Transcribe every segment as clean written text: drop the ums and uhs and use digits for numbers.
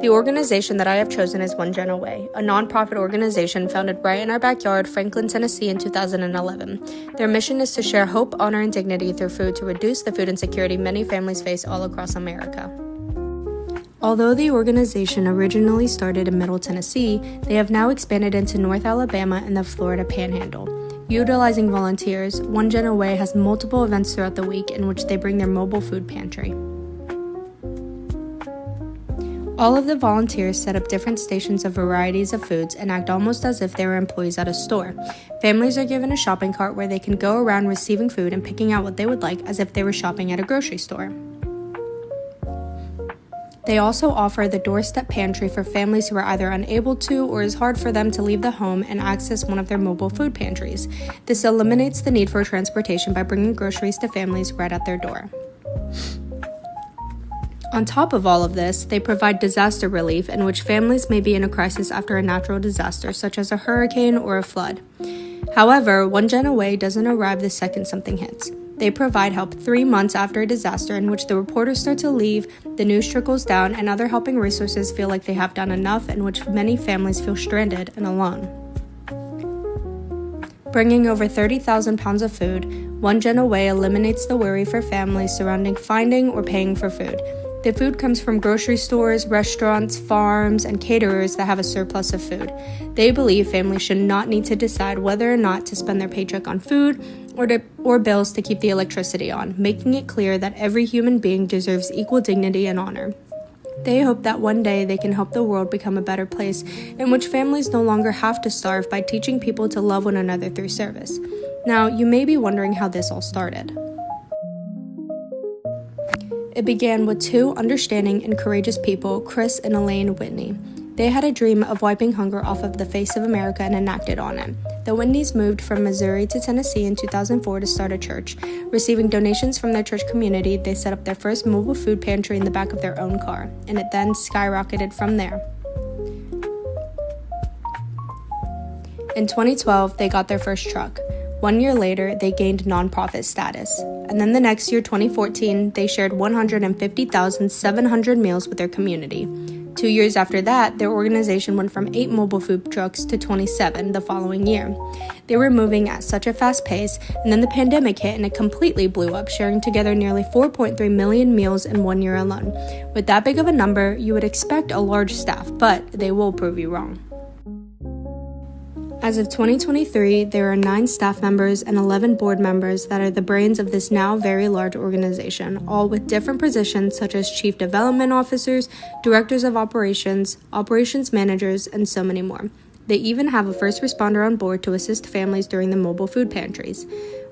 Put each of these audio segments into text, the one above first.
The organization that I have chosen is One Gen Away, a nonprofit organization founded right in our backyard, Franklin, Tennessee in 2011. Their mission is to share hope, honor, and dignity through food to reduce the food insecurity many families face all across America. Although the organization originally started in Middle Tennessee, they have now expanded into North Alabama and the Florida Panhandle. Utilizing volunteers, One Gen Away has multiple events throughout the week in which they bring their mobile food pantry. All of the volunteers set up different stations of varieties of foods and act almost as if they were employees at a store. Families are given a shopping cart where they can go around receiving food and picking out what they would like as if they were shopping at a grocery store. They also offer the doorstep pantry for families who are either unable to or is hard for them to leave the home and access one of their mobile food pantries. This eliminates the need for transportation by bringing groceries to families right at their door. On top of all of this, they provide disaster relief in which families may be in a crisis after a natural disaster, such as a hurricane or a flood. However, One Gen Away doesn't arrive the second something hits. They provide help 3 months after a disaster in which the reporters start to leave, the news trickles down, and other helping resources feel like they have done enough, in which many families feel stranded and alone. Bringing over 30,000 pounds of food, One Gen Away eliminates the worry for families surrounding finding or paying for food. The food comes from grocery stores, restaurants, farms, and caterers that have a surplus of food. They believe families should not need to decide whether or not to spend their paycheck on food or bills to keep the electricity on, making it clear that every human being deserves equal dignity and honor. They hope that one day they can help the world become a better place in which families no longer have to starve by teaching people to love one another through service. Now, you may be wondering how this all started. It began with two understanding and courageous people, Chris and Elaine Whitney. They had a dream of wiping hunger off of the face of America and enacted on it. The Whitneys moved from Missouri to Tennessee in 2004 to start a church. Receiving donations from their church community, they set up their first mobile food pantry in the back of their own car, and it then skyrocketed from there. In 2012, they got their first truck. 1 year later, they gained nonprofit status. And then the next year, 2014, they shared 150,700 meals with their community. 2 years after that, their organization went from 8 mobile food trucks to 27 the following year. They were moving at such a fast pace, and then the pandemic hit and it completely blew up, sharing together nearly 4.3 million meals in 1 year alone. With that big of a number, you would expect a large staff, but they will prove you wrong. As of 2023, there are 9 staff members and 11 board members that are the brains of this now very large organization, all with different positions such as chief development officers, directors of operations, operations managers, and so many more. They even have a first responder on board to assist families during the mobile food pantries.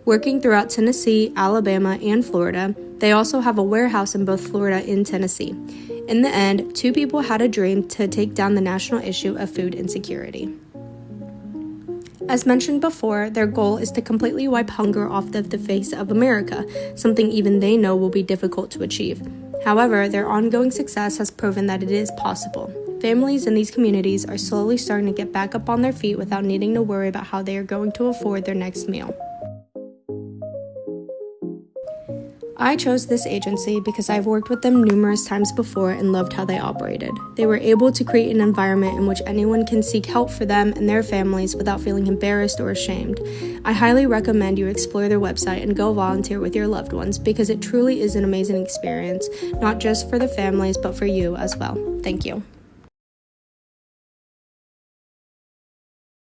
Working throughout Tennessee, Alabama, and Florida, they also have a warehouse in both Florida and Tennessee. In the end, 2 people had a dream to take down the national issue of food insecurity. As mentioned before, their goal is to completely wipe hunger off of the face of America, something even they know will be difficult to achieve. However, their ongoing success has proven that it is possible. Families in these communities are slowly starting to get back up on their feet without needing to worry about how they are going to afford their next meal. I chose this agency because I've worked with them numerous times before and loved how they operated. They were able to create an environment in which anyone can seek help for them and their families without feeling embarrassed or ashamed. I highly recommend you explore their website and go volunteer with your loved ones because it truly is an amazing experience, not just for the families but for you as well. Thank you.